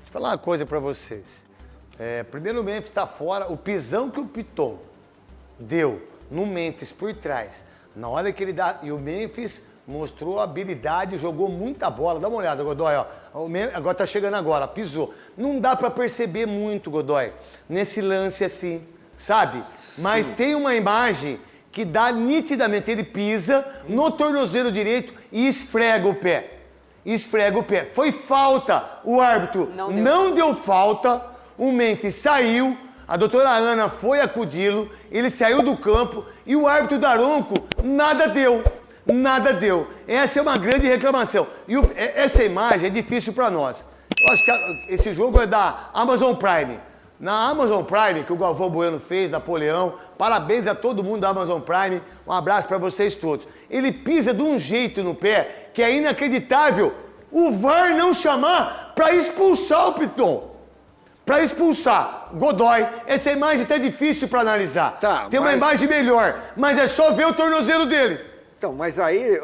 eu falar uma coisa pra vocês. Primeiro o Memphis tá fora, o pisão que o Piton deu no Memphis por trás, na hora que ele dá, e o Memphis mostrou habilidade, jogou muita bola. Dá uma olhada, Godoy, ó. Agora tá chegando agora, pisou. Não dá pra perceber muito, Godoy, nesse lance assim, sabe? Sim. Mas tem uma imagem que dá nitidamente, ele pisa no tornozelo direito e esfrega o pé. Esfrega o pé. Foi falta. O árbitro não deu falta. O Memphis saiu. A doutora Ana foi acudi-lo. Ele saiu do campo. E o árbitro Daronco nada deu. Nada deu. Essa é uma grande reclamação. E essa imagem é difícil para nós. Eu acho que esse jogo é da Amazon Prime. Na Amazon Prime, que o Galvão Bueno fez, Napoleão, parabéns a todo mundo da Amazon Prime, um abraço para vocês todos. Ele pisa de um jeito no pé que é inacreditável o VAR não chamar para expulsar o Piton. Para expulsar. Godoy, essa imagem tá difícil para analisar. Tá, tem uma imagem melhor, mas é só ver o tornozelo dele. Então, mas aí,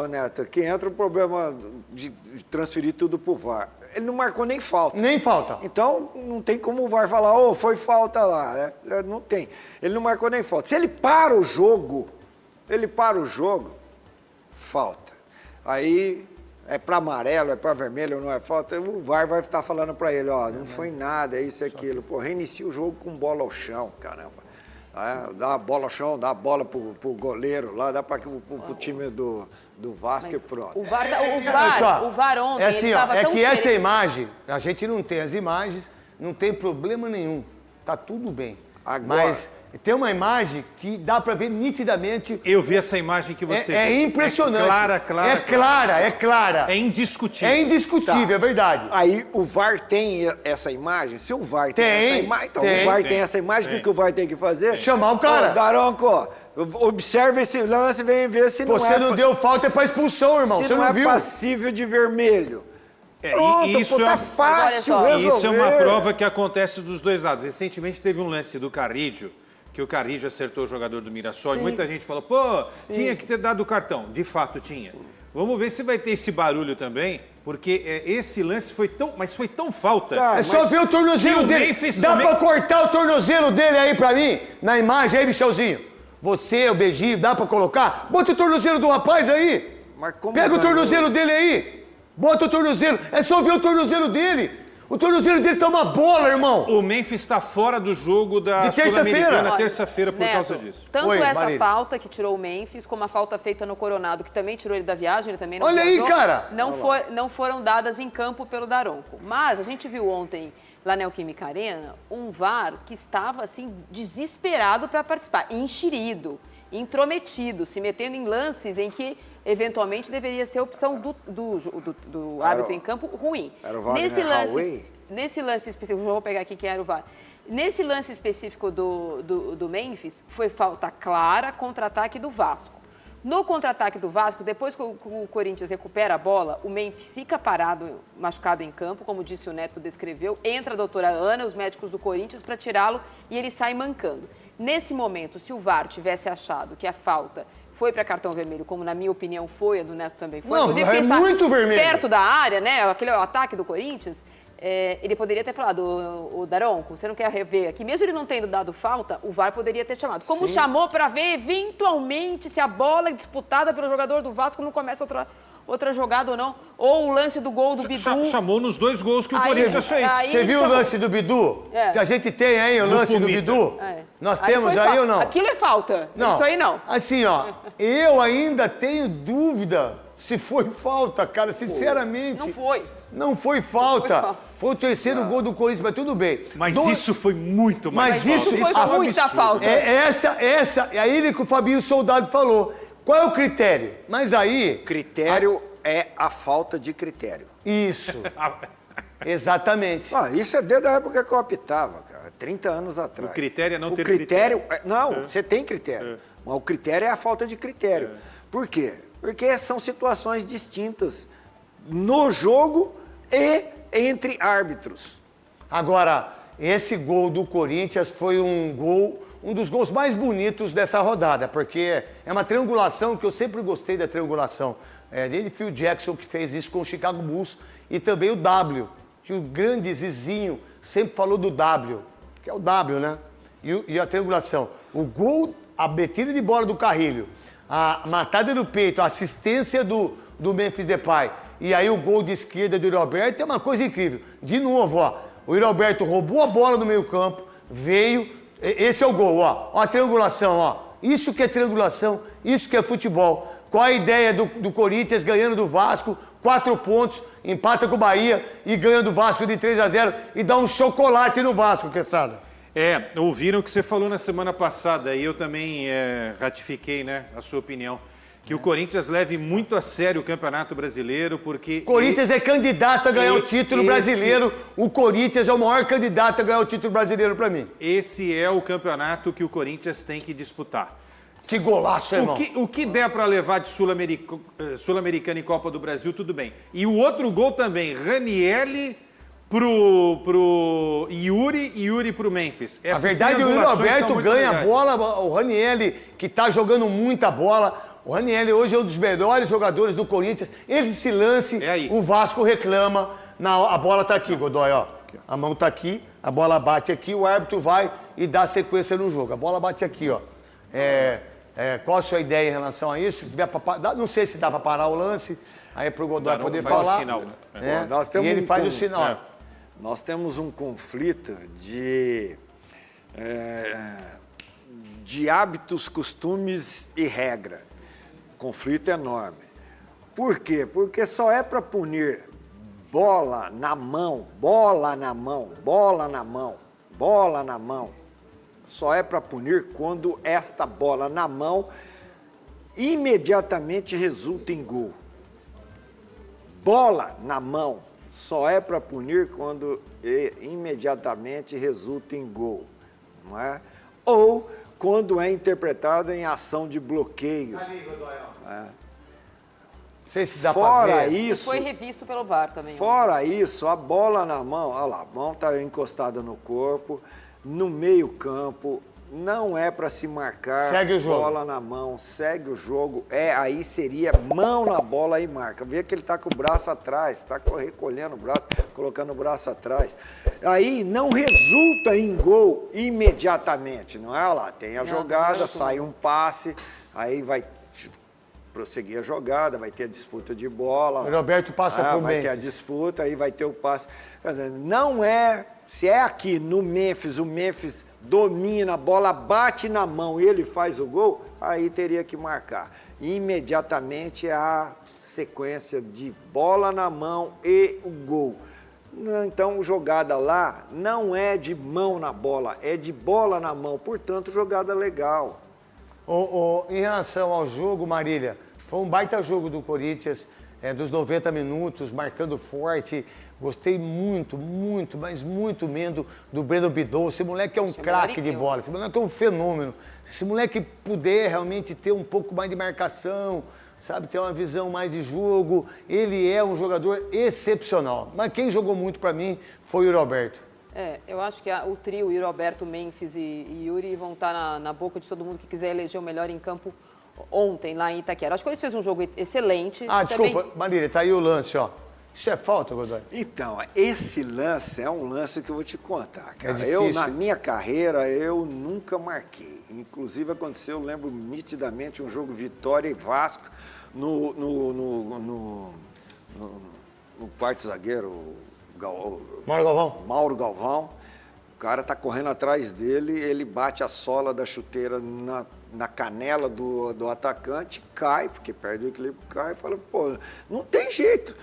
Neto, que entra o problema de transferir tudo pro VAR. Ele não marcou nem falta. Nem falta. Então, não tem como o VAR falar, foi falta lá. Né? Não tem. Ele não marcou nem falta. Se ele para o jogo, falta. Aí, é para amarelo, é para vermelho, não é falta. O VAR vai estar falando para ele, não foi nada, é isso e aquilo. Pô, reinicia o jogo com bola ao chão, caramba. Dá a bola ao chão, dá a bola pro goleiro lá, dá para o time do Vasco e pronto. O VAR ontem, assim, ele tava tão essa imagem, a gente não tem as imagens, não tem problema nenhum, tá tudo bem. Agora, mas tem uma imagem que dá para ver nitidamente. Eu vi essa imagem que você É impressionante. É clara. É indiscutível. É indiscutível, é verdade. Aí o VAR tem essa imagem? Se o VAR tem essa imagem, então o VAR tem essa imagem, o que o VAR tem que fazer? Chamar o cara. Daronco, observa esse lance, vem ver se Você não deu falta, é pra expulsão, irmão. Se você não é viu? Passível de vermelho. Isso tá fácil resolver. Isso é uma prova que acontece dos dois lados. Recentemente teve um lance do Carrídio, que o Carrídio acertou o jogador do Mirassol, e muita gente falou, tinha que ter dado o cartão. De fato, tinha. Vamos ver se vai ter esse barulho também, porque esse lance foi tão falta. É só ver o tornozelo dele. Dá pra cortar o tornozelo dele aí pra mim? Na imagem aí, Michelzinho. Você, o Beijinho, dá pra colocar? Bota o tornozelo do rapaz aí. Pega o tornozelo dele aí. Bota o tornozelo. É só ver o tornozelo dele. O tornozelo dele tá uma bola, irmão. O Memphis está fora do jogo da Sul-Americana terça-feira por causa disso. Tanto essa falta que tirou o Memphis, como a falta feita no Coronado, que também tirou ele da viagem, ele também não viajou, aí, cara! Não foram dadas em campo pelo Daronco. Mas a gente viu ontem, lá na Neoquímica Arena, um VAR que estava, assim, desesperado para participar, enxerido, intrometido, se metendo em lances em que eventualmente deveria ser a opção do árbitro em campo ruim. Era o VAR nesse lance específico, já vou pegar aqui quem era o VAR. Nesse lance específico do Memphis, foi falta clara, contra-ataque do Vasco. No contra-ataque do Vasco, depois que o Corinthians recupera a bola, o Memphis fica parado, machucado em campo, como disse o Neto, descreveu, entra a doutora Ana, os médicos do Corinthians, para tirá-lo e ele sai mancando. Nesse momento, se o VAR tivesse achado que a falta foi para cartão vermelho, como na minha opinião foi, a do Neto também foi. Não, inclusive, é muito vermelho. Perto da área, né, aquele ataque do Corinthians, ele poderia ter falado, o Daronco, você não quer rever aqui? Mesmo ele não tendo dado falta, o VAR poderia ter chamado. Como chamou para ver, eventualmente, se a bola é disputada pelo jogador do Vasco não começa outra jogada ou não. Ou o lance do gol do Bidu. Chamou nos dois gols que o Corinthians fez. Você viu o lance do Bidu? Que a gente tem aí, o lance do Bidu? Nós temos aí ou não? Aquilo é falta. Não. Isso aí não. Assim, eu ainda tenho dúvida se foi falta, cara, sinceramente. Não foi. Não foi falta. Foi o terceiro gol do Corinthians, mas tudo bem. Mas isso foi muito mais falta. Mas isso foi muita falta. É aí que o Fabinho Soldado falou. Qual é o critério? Mas aí... Critério é a falta de critério. Isso. Exatamente. Isso é desde a época que eu apitava, cara. 30 anos atrás. O critério é não ter critério. Não, você tem critério. Mas o critério é a falta de critério. Por quê? Porque são situações distintas no jogo e entre árbitros. Agora, esse gol do Corinthians foi um dos gols mais bonitos dessa rodada, porque é uma triangulação que eu sempre gostei da triangulação. Desde Phil Jackson, que fez isso com o Chicago Bulls, e também o W, que o grande Zizinho sempre falou do W, que é o W, né? E a triangulação. O gol, a batida de bola do Carrilho, a matada no peito, a assistência do Memphis Depay, e aí o gol de esquerda do Yuri Alberto é uma coisa incrível. De novo, ó, o Yuri Alberto roubou a bola no meio campo, veio, esse é o gol, ó a triangulação, ó. Isso que é triangulação, isso que é futebol. Qual a ideia do Corinthians ganhando do Vasco, 4 pontos, empata com o Bahia e ganha do Vasco de 3-0 e dá um chocolate no Vasco, Quesada. Ouviram o que você falou na semana passada e eu também ratifiquei, né, a sua opinião. Que o Corinthians leve muito a sério o Campeonato Brasileiro, porque... Corinthians é candidato a ganhar o título brasileiro. O Corinthians é o maior candidato a ganhar o título brasileiro para mim. Esse é o campeonato que o Corinthians tem que disputar. Que golaço, irmão. O que der para levar de Sul-Americana e Copa do Brasil, tudo bem. E o outro gol também, Ranieri pro Yuri e Yuri pro Memphis. A verdade, o Yuri Alberto ganha a bola, o Ranieri, que tá jogando muita bola. O Ranieri hoje é um dos melhores jogadores do Corinthians. Esse lance, o Vasco reclama. A bola tá aqui, Godoy, ó. A mão tá aqui, a bola bate aqui, o árbitro vai e dá sequência no jogo. A bola bate aqui, ó. Qual a sua ideia em relação a isso? Se tiver não sei se dá para parar o lance, aí pro Godoy poder falar. Sinal, né? E ele faz o sinal. Nós temos um conflito de hábitos, costumes e regra. Conflito enorme. Por quê? Porque só é para punir bola na mão, bola na mão, bola na mão, bola na mão. Só é para punir quando esta bola na mão imediatamente resulta em gol. Bola na mão só é para punir quando imediatamente resulta em gol, não é? Ou quando é interpretado em ação de bloqueio. Não sei se dá Fora pra ver. isso, foi revisto pelo VAR também. Fora isso, a bola na mão, olha lá, a mão está encostada no corpo, no meio campo, não é para se marcar. Segue o jogo. Bola na mão, segue o jogo. Aí seria mão na bola e marca. Vê que ele está com o braço atrás, está recolhendo o braço, colocando o braço atrás. Aí não resulta em gol imediatamente, não é? Olha lá, tem a jogada, sai um passe, aí vai prosseguir a jogada, vai ter a disputa de bola. O Roberto passa por vai ter a disputa, aí vai ter o passe. Não é, se é aqui no Memphis, o Memphis domina, a bola bate na mão e ele faz o gol, aí teria que marcar. Imediatamente a sequência de bola na mão e o gol. Então, jogada lá não é de mão na bola, é de bola na mão, portanto, jogada legal. Em relação ao jogo, Marília, foi um baita jogo do Corinthians, dos 90 minutos, marcando forte. Gostei muito, mas muito menos do Breno Bidot. Esse moleque é um craque de bola, esse moleque é um fenômeno. Se esse moleque puder realmente ter um pouco mais de marcação, sabe, ter uma visão mais de jogo, ele é um jogador excepcional. Mas quem jogou muito para mim foi o Yuri Alberto. Eu acho que o trio, Yuri Alberto, Memphis e Yuri, vão estar na boca de todo mundo que quiser eleger o melhor em campo ontem, lá em Itaquera. Acho que eles fez um jogo excelente. Desculpa, Marília, tá aí o lance, ó. Isso é falta, Godoy? Então, esse lance é um lance que eu vou te contar, cara. Na minha carreira, eu nunca marquei. Inclusive, aconteceu, eu lembro nitidamente, um jogo Vitória e Vasco no quarto zagueiro, Mauro Galvão. O cara tá correndo atrás dele, ele bate a sola da chuteira na canela do atacante, cai, porque perde o equilíbrio, cai e fala, pô, não tem jeito.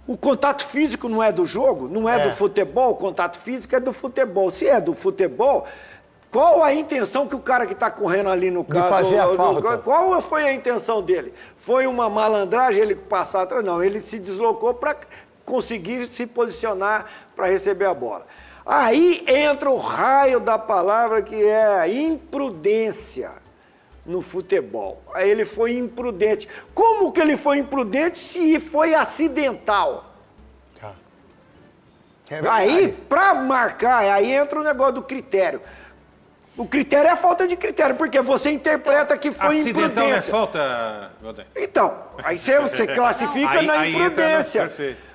O contato físico não é do jogo, não é do futebol, o contato físico é do futebol. Se é do futebol, qual a intenção que o cara que está correndo ali no caso... De fazer a falta. Qual foi a intenção dele? Foi uma malandragem ele passar atrás? Não, ele se deslocou para conseguir se posicionar para receber a bola. Aí entra o raio da palavra que é a imprudência no futebol. Aí ele foi imprudente. Como que ele foi imprudente se foi acidental? Aí, para marcar, aí entra o negócio do critério. O critério é a falta de critério, porque você interpreta que foi acidental imprudência. Acidental não é falta, Godoy? Então, aí você classifica na imprudência. Perfeito.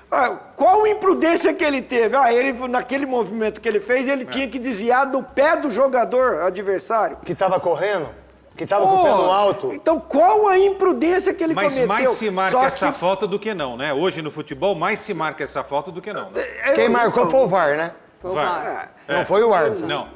Qual imprudência que ele teve? Ele, naquele movimento que ele fez, ele tinha que desviar do pé do jogador adversário. Que tava correndo? Que tava com o pé no alto? Então, qual a imprudência que ele Mas cometeu? mais se marca Só essa que- falta do que não, né? Hoje no futebol, mais se marca essa falta do que não. Né? Quem marcou foi o VAR, né? Foi o Vai. VAR. Não foi o árbitro. Não.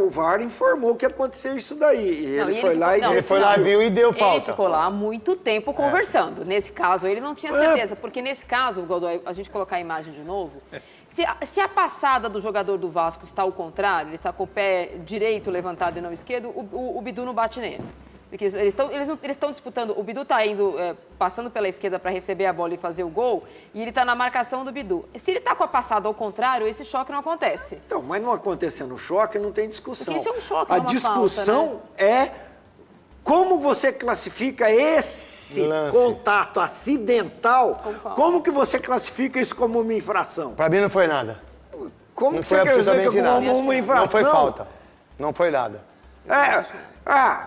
O VAR informou que aconteceu isso daí. E Não, ele e foi ele lá ficou- e não, Ele foi lá, decidiu. viu e deu Ele falta. ficou lá há muito tempo conversando. Nesse caso, ele não tinha certeza, porque nesse caso, Godoy, a gente colocar a imagem de novo, se a passada do jogador do Vasco está ao contrário, ele está com o pé direito levantado e não esquerdo, o Bidu não bate nele. Porque eles estão disputando, o Bidu está indo, passando pela esquerda para receber a bola e fazer o gol, e ele está na marcação do Bidu. Se ele está com a passada ao contrário, esse choque não acontece. Então, mas não acontecendo choque, não tem discussão. Porque isso é um choque, A não é uma discussão falta, é como você classifica esse Lance. contato acidental, Como falta. como que você classifica isso como uma infração? Pra mim não foi nada. Como Não que foi você classifica absolutamente como nada. uma infração? Não foi falta. Não foi nada.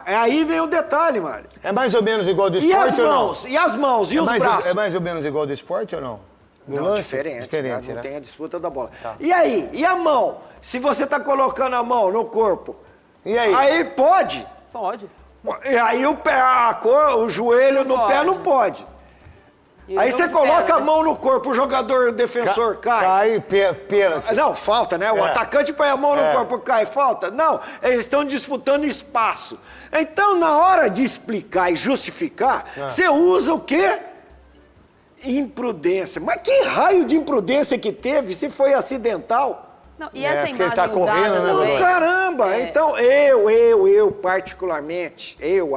Aí vem o detalhe, Mário. É mais ou menos igual do E as esporte ou não? mãos? E as mãos? E os braços? É mais ou menos igual do esporte ou não? Do Não, lance? diferente, né? Não né? tem a disputa da bola. Tá. E aí? E a mão? Se você está colocando a mão no corpo, E aí? aí pode. Pode. E aí o pé, o joelho no pé não pode. E o Aí jogo você de coloca perna, a né? mão no corpo, o jogador, o defensor cai. Pênalti. Não, falta, né? O É. atacante põe a mão no corpo, cai, falta. Não, eles estão disputando espaço. Então, na hora de explicar e justificar, você usa o quê? Imprudência. Mas que raio de imprudência que teve se foi acidental? Não, e essa porque ele imagem tá correndo, usada né, também... Godoy? Caramba! É. Então, eu particularmente, eu,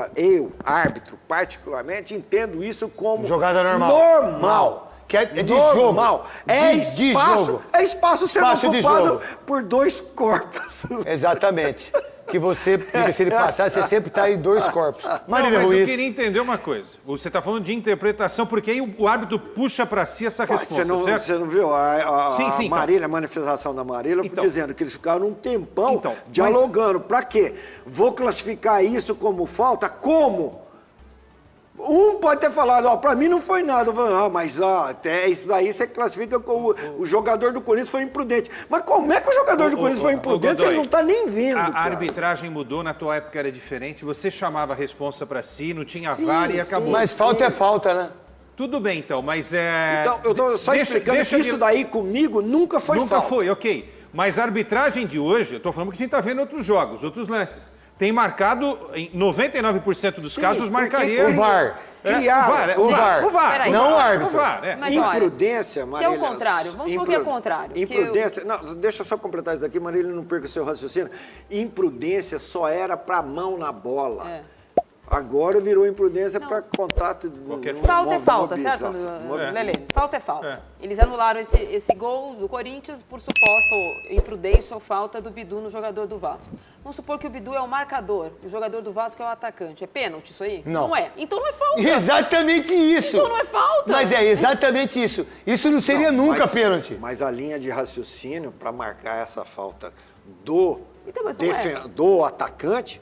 árbitro, particularmente, entendo isso como Jogada normal. Normal. Que é de normal. jogo. É De espaço, jogo. é espaço sendo Espaço de ocupado jogo. por dois corpos. Exatamente. Que você, porque se ele passar, você sempre tá em dois corpos. Não, Marília mas eu Ruiz. queria entender uma coisa. Você está falando de interpretação, porque aí o árbitro puxa para si essa resposta, certo? Você não viu a Sim, sim, então. Marília, a manifestação da Marília, Então. dizendo que eles ficaram um tempão Então, dialogando. Pra quê? Vou classificar isso como falta? Como? Um pode ter falado, pra mim não foi nada. Eu falei, mas até isso daí você classifica como o jogador do Corinthians foi imprudente. Mas como é que o jogador do Corinthians foi imprudente se ele não tá nem vendo, A cara? arbitragem mudou, na tua época era diferente, você chamava a responsa para si, não tinha Sim, VAR e sim. acabou. Mas falta é falta, né? Tudo bem, então, mas é... Então, eu tô só explicando que isso daí comigo nunca foi Nunca falta. foi, ok. Mas a arbitragem de hoje, eu tô falando que a gente tá vendo outros jogos, outros lances. Tem marcado, em 99% dos Sim, casos, porque marcaria... O VAR. Criaram. O VAR. Peraí. Não o árbitro. O VAR, é. Mas olha, Imprudência, se é Marília. o contrário, vamos supor que é o contrário. que Imprudência. Não, deixa eu só completar isso daqui, Marília, não perca o seu raciocínio. Imprudência só era para mão na bola. É. Agora virou imprudência para contato. Qualquer Falta é falta, certo, mobilização. Lelê? Falta é falta. Eles anularam esse gol do Corinthians por suposta imprudência ou falta do Bidu no jogador do Vasco. Vamos supor que o Bidu é o marcador, o jogador do Vasco é o atacante. É pênalti isso aí? Não. é. Então não é falta. Exatamente isso. Então não é falta. Mas é exatamente isso. Isso não seria nunca pênalti. Mas a linha de raciocínio para marcar essa falta do, Então, mas não do atacante,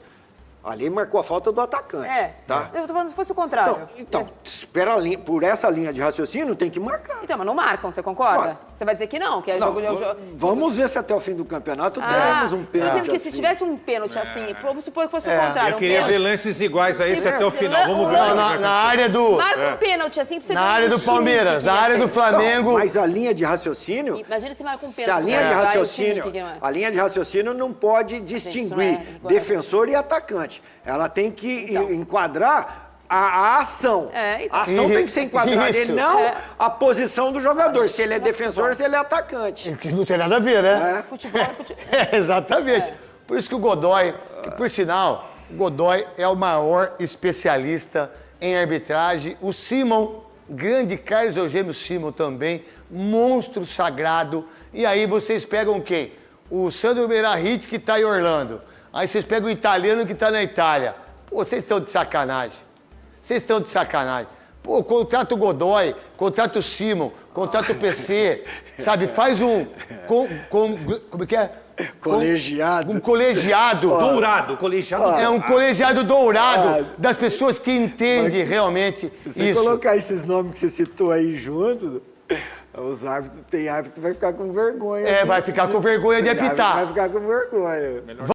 ali marcou a falta do atacante. Tá? Eu tô falando se fosse o contrário. Então, espera por essa linha de raciocínio tem que marcar. Então, mas não marcam, você concorda? Ué. Você vai dizer que não, que é Não, jogo... vamos ver se até o fim do campeonato teremos um tô pênalti dizendo que assim. se tivesse um pênalti assim, vamos supor que fosse o contrário. Eu um queria pênalti. ver lances iguais a esse Se- até o final. Vamos ver. Não, se vai Na acontecer. área do. Marca um pênalti assim pra você Na ver área o do time Palmeiras, que na ia área ser. do Flamengo. Mas a linha de raciocínio. Imagina se marca um Se a pênalti. linha de Vai, o time raciocínio, que não é. a linha de raciocínio não pode distinguir isso não é igual. defensor e atacante. Ela tem que Então. enquadrar a ação. Então. A ação tem que ser enquadrada e Isso. não a posição do jogador. Se ele é defensor, se ele é atacante. Que não tem nada a ver, né? Futebol é futebol. Exatamente. Por isso que o Godoy, que por sinal, o Godoy é o maior especialista em arbitragem. O Simon, grande Carlos Eugênio Simon também, monstro sagrado. E aí vocês pegam quem? O Sandro Meirahit, que está em Orlando. Aí vocês pegam o italiano que está na Itália. Pô, vocês estão de sacanagem. Vocês estão de sacanagem. Pô, contrata o Godoy, contrata o Simon, contrata o PC, sabe? Faz um... como é que é? Colegiado. Um colegiado. Dourado, colegiado. É um colegiado dourado das pessoas que entendem realmente Se você isso. colocar esses nomes que você citou aí juntos, Os árbitros, tem árbitro que vai ficar com vergonha. É, vai ficar com vergonha de Tem árbitro que apitar. vai ficar com vergonha.